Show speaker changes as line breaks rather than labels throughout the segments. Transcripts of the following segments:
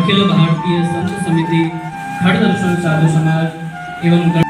अखिल भारतीय संत समिति खड़ दर्शन साधु समाज एवं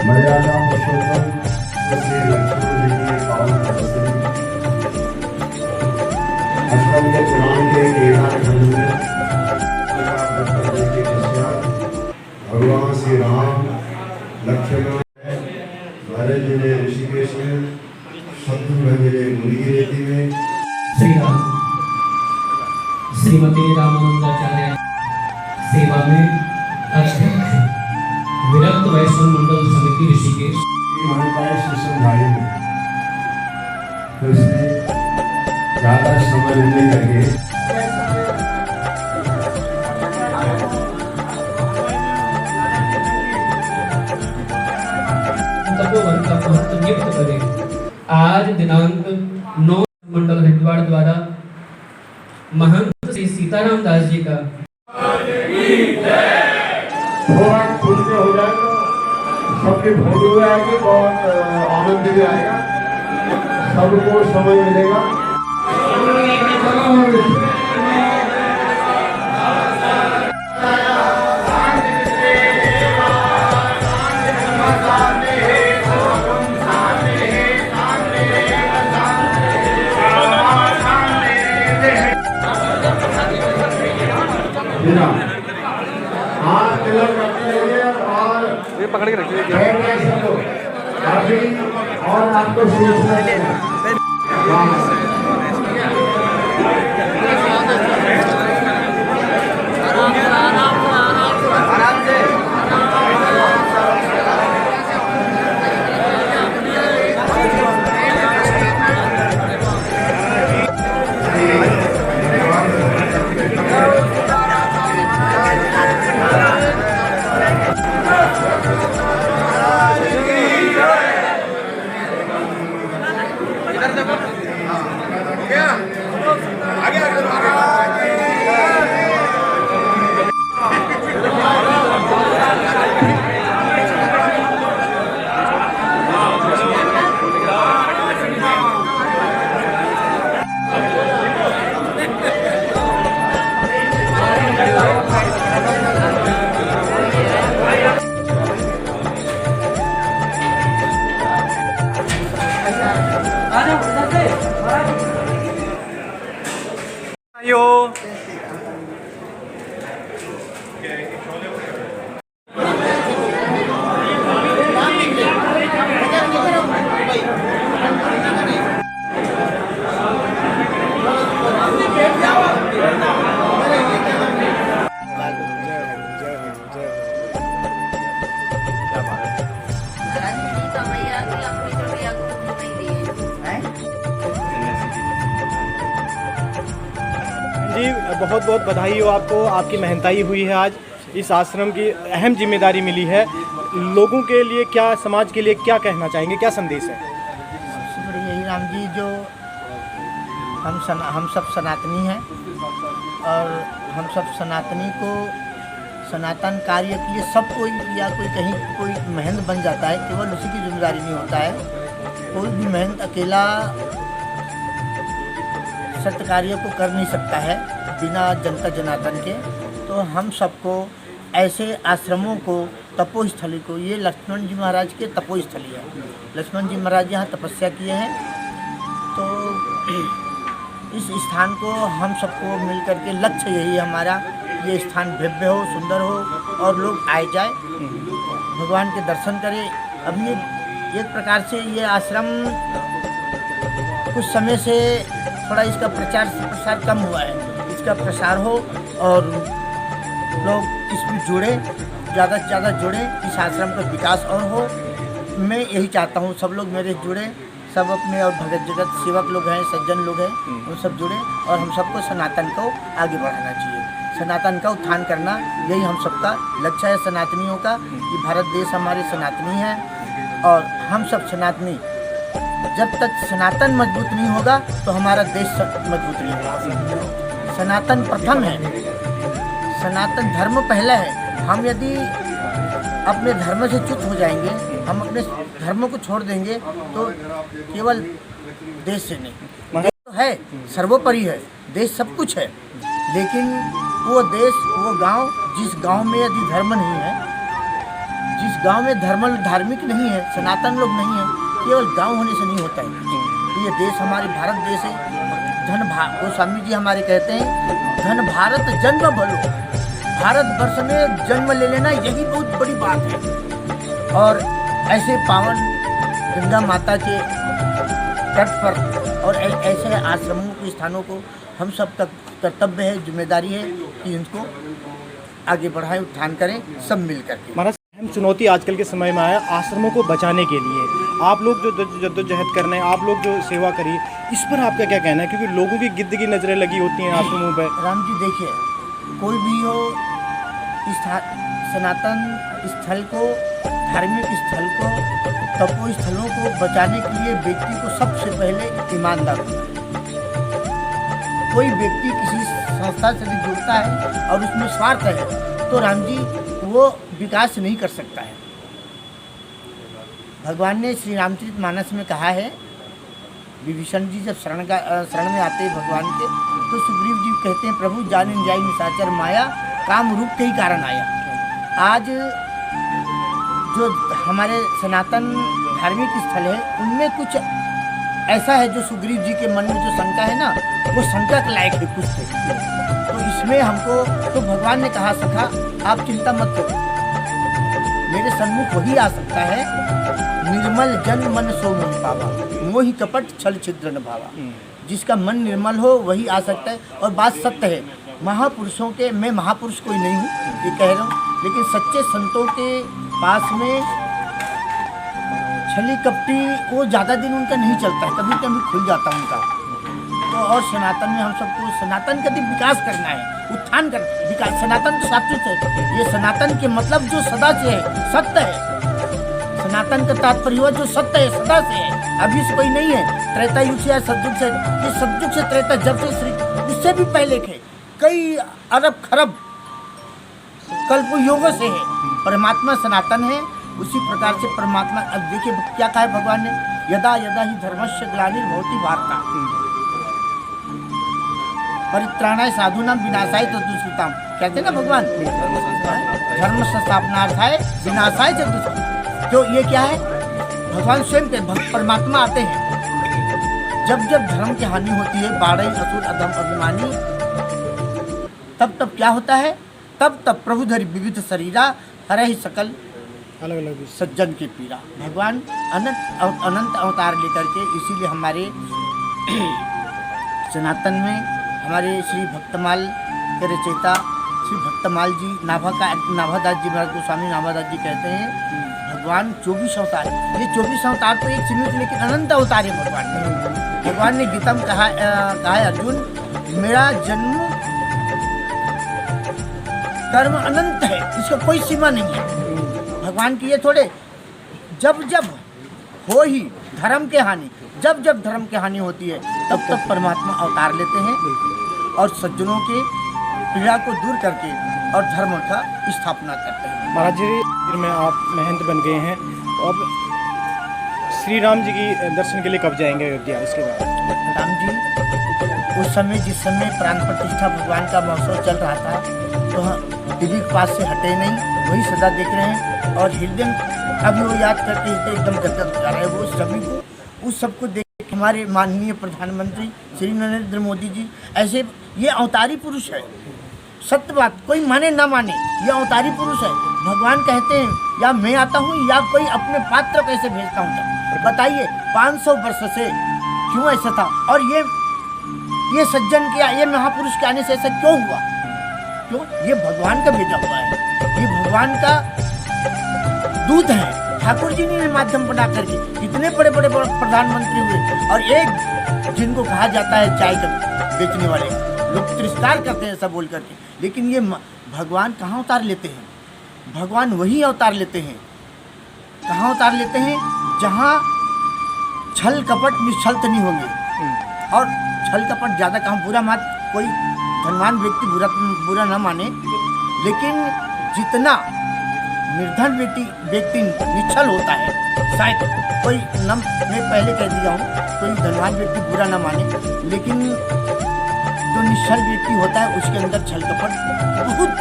मर्यादा पुरुषोत्तम श्री लक्ष्मण जी के पावन तपस्वी अष्टम के पुराण के 11 खंड में भगवान श्री राम लक्ष्मण भरत जी ने ऋषिकेश में, शत्रुघ्न जी ने मुनिगिरेती में,
श्री राम श्रीमती रामानंदाचार्य सेवा में अध्यक्ष विरक्त वैष्णव मंडल समिति ऋषिकेश
महाकाय सुसंधाई में। तो इसमें ज्यादा समय नहीं लगे।
तपोवन का महत्व व्यक्त करें। आज दिनांक 9 मंडल हरिद्वार द्वारा महंत श्री सीताराम दास जी का
थोड़ा खुल के हो जाएगा, सबके भोग हुए आएंगे, बहुत आनंद भी आएगा, सबको समय मिलेगा।
ये पकड़ के रखिए
और आपको
जी बहुत बहुत बधाई हो आपको, आपकी मेहनताई हुई है। आज इस आश्रम की अहम जिम्मेदारी मिली है। लोगों के लिए क्या, समाज के लिए क्या कहना चाहेंगे, क्या संदेश है?
यही राम जी, जो हम सब सनातनी हैं और हम सब सनातनी को सनातन कार्य के लिए सब कोई या कोई कहीं कोई महंत बन जाता है, केवल उसी की जिम्मेदारी नहीं होता है। कोई भी महंत अकेला सत्य कार्य को कर नहीं सकता है बिना जनता जनार्दन के। तो हम सबको ऐसे आश्रमों को, तपोस्थली को, ये लक्ष्मण जी महाराज के तपोस्थली है। लक्ष्मण जी महाराज यहाँ तपस्या किए हैं। तो इस स्थान को हम सबको मिल करके लक्ष्य यही है हमारा, ये स्थान भव्य हो, सुंदर हो और लोग आए जाए, भगवान के दर्शन करें। अभी एक प्रकार से ये आश्रम कुछ समय से थोड़ा इसका प्रसार कम हुआ है। इसका प्रसार हो और लोग इसमें जुड़े, ज़्यादा से ज़्यादा जुड़े, इस आश्रम का विकास और हो। मैं यही चाहता हूँ सब लोग मेरे जुड़े, सब अपने और भगत जगत सेवक लोग हैं, सज्जन लोग हैं, वो सब जुड़े और हम सबको सनातन को आगे बढ़ाना चाहिए। सनातन का उत्थान करना यही हम सबका लक्ष्य है, सनातनियों का। ये भारत देश हमारे सनातनी है और हम सब सनातनी, जब तक सनातन मजबूत नहीं होगा तो हमारा देश मजबूत नहीं होगा। सनातन प्रथम है, सनातन धर्म पहला है। हम यदि अपने धर्म से च्युत हो जाएंगे, हम अपने धर्म को छोड़ देंगे तो केवल देश से नहीं, देश तो है, सर्वोपरि है, देश सब कुछ है, लेकिन वो देश, वो गांव, जिस गांव में यदि धर्म नहीं है, जिस गांव में धार्मिक नहीं है, सनातन लोग नहीं है, केवल गांव होने से नहीं होता है। तो ये देश हमारे भारत देश है। गोस्वामी जी हमारे कहते हैं, धन भारत जन्म भलो, भारत वर्ष में जन्म ले लेना यही बहुत बड़ी बात है। और ऐसे पावन गंगा माता के तट पर और ऐसे आश्रमों के स्थानों को हम सब का कर्तव्य है, जिम्मेदारी है कि इनको आगे बढ़ाएं, उत्थान करें, सब मिल करके।
महाराज, अहम चुनौती आजकल के समय में आया आश्रमों को बचाने के लिए। आप लोग जो जद्दोजहद कर रहे हैं, आप लोग जो सेवा करिए, इस पर आपका क्या कहना है? क्योंकि लोगों की गिद्द की नज़रें लगी होती हैं आश्रमों पर।
राम जी देखिए, कोई भी हो, सनातन स्थल को, धार्मिक स्थल को, तपो स्थलों को बचाने के लिए व्यक्ति को सबसे पहले ईमानदार होना है। कोई व्यक्ति किसी संस्था से भी जुड़ता है और उसमें स्वार्थ है तो राम जी वो विकास नहीं कर सकता है। भगवान ने श्री रामचरितमानस में कहा है, विभीषण जी जब शरण में आते हैं भगवान के, तो सुग्रीव जी कहते हैं, प्रभु जानिन जाई निशाचर माया, काम रूप के ही कारण आया। आज जो हमारे सनातन धार्मिक स्थल है, उनमें कुछ ऐसा है जो सुग्रीव जी के मन में जो शंका है ना, वो शंका के लायक है कुछ तो इसमें हमको, तो भगवान ने कहा, सखा आप चिंता मत करो, मेरे सन्मुख वही आ सकता है, निर्मल जन मन सो मन पावा, मोहि कपट छल छिद्र न भावा। जिसका मन निर्मल हो वही आ सकता है। और बात सत्य है, महापुरुषों के, मैं महापुरुष कोई नहीं हूँ ये कह रहा हूँ, लेकिन सच्चे संतों के पास में छली कपटी वो ज़्यादा दिन उनका नहीं चलता है, कभी कभी खुल जाता है उनका। तो और सनातन में हम सबको सनातन का विकास करना है, उत्थान कर विकास। सनातन तो शाश्वत है, ये सनातन के मतलब जो सदा से है, सत्य है। सनातन का तात्पर्य हुआ जो सत्य है, सदा से है, अभी से कोई नहीं है, त्रेता युग से या सतयुग से। ये सतयुग से त्रेता जब से श्री, उससे भी पहले के कई अरब खरब कल्प युगों से है। परमात्मा सनातन है, उसी प्रकार से परमात्मा। अब देखिए क्या कहा है भगवान ने, यदा यदा ही धर्मस्य ग्लानिर्भवति भारता परित्राणाय साधूनां विनाशाय चतुष्कृताम्। कहते हैं ना भगवान, धर्म संस्थापनार्थाय विनाशाय चतुष्कृताम्। तो ये क्या है, भगवान स्वयं के परमात्मा आते हैं। जब जब धर्म की हानि होती है, बाढ़ असुर अधम अभिमानी, तब क्या होता है, तब प्रभु धरि विविध शरीरा, हरे ही सकल
अलग अलग
सज्जन की पीड़ा। भगवान अनंत अवतार लेकर के, इसीलिए हमारे सनातन में हमारे श्री भक्तमाल के रचयिता श्री भक्तमाल जी नाभादास जी महाराज, गोस्वामी नाभादास जी कहते हैं, भगवान 24 अवतार, ये 24 अवतार तो एक सीमित, लेकिन अनंत अवतार है भगवान ने। भगवान ने गीता में कहा है, अर्जुन मेरा जन्म कर्म अनंत है, इसका कोई सीमा नहीं है। भगवान की ये थोड़े, जब जब हो ही धर्म के हानि, जब जब धर्म की हानि होती है, तब तब परमात्मा अवतार लेते हैं और सज्जनों के पीड़ा को दूर करके और धर्म का स्थापना करते हैं।
महाराज जी, फिर में आप महंत बन गए हैं, अब श्री राम जी की दर्शन के लिए कब जाएंगे अयोध्या? इसके बाद
राम जी उस समय, जिस समय प्राण प्रतिष्ठा भगवान का महोत्सव चल रहा था, तो टीवी के पास से हटे नहीं, वही सदा देख रहे हैं और हृदय अभी वो याद करके हृदय एकदम गदगद हो जा रहा है। वो सभी को उस सबको देख के हमारे माननीय प्रधानमंत्री श्री नरेंद्र मोदी जी ऐसे, ये अवतारी पुरुष है। सत्य बात, कोई माने ना माने, ये अवतारी पुरुष है। भगवान कहते हैं या मैं आता हूँ या कोई अपने पात्र कैसे भेजता हूँ। बताइए 500 वर्ष से क्यों ऐसा था, और ये सज्जन के, ये महापुरुष के आने से ऐसा क्यों हुआ? क्यों? ये भगवान का भेजा हुआ है, ये भगवान का दूत है। ठाकुर जी ने माध्यम बना करके कितने बड़े बड़े प्रधानमंत्री हुए, और एक जिनको कहा जाता है चाय का बेचने वाले, लोग तिरस्कार करते हैं सब बोल करके, लेकिन ये भगवान कहाँ उतार लेते हैं? भगवान वही अवतार लेते हैं, कहाँ उतार लेते हैं? जहाँ छल कपट निश्चलत नहीं होंगे। और छल कपट ज़्यादा कहाँ, बुरा मत, कोई धनवान व्यक्ति बुरा ना माने, लेकिन जितना निर्धन व्यक्ति निश्चल होता है, शायद कोई मैं पहले कह दिया हूँ, कोई धनवान व्यक्ति बुरा ना माने, लेकिन जो निश्चल व्यक्ति होता है उसके अंदर छल कपट बहुत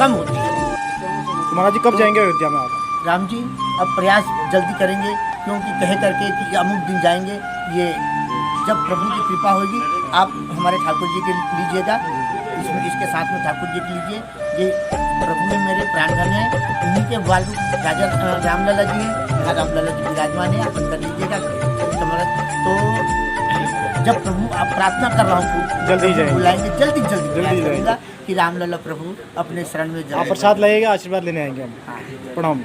कम होती है।
तो महाराज जी कब जाएंगे अयोध्या में आप?
राम जी अब प्रयास जल्दी करेंगे, क्योंकि कह करके कि अमुक दिन जाएंगे, ये जब प्रभु की कृपा होगी। आप हमारे ठाकुर जी के लीजिएगा, इसमें इसके साथ में ठाकुर जी के लीजिए। ये प्रभु में मेरे प्राणधन है, उन्हीं के बालू राजा रामलला जी हैं, यहाँ रामलला जी विराजमान है, आप अंदर लीजिएगा। तो जब प्रभु आप प्रार्थना कर रहा हूँ,
जल्दी जाएंगे,
बुलाएंगे, जल्दी
जल्दी
जाएगा कि रामलला प्रभु अपने शरण में जाए।
आप प्रसाद लगेगा, आशीर्वाद लेने आएंगे हम। प्रणाम।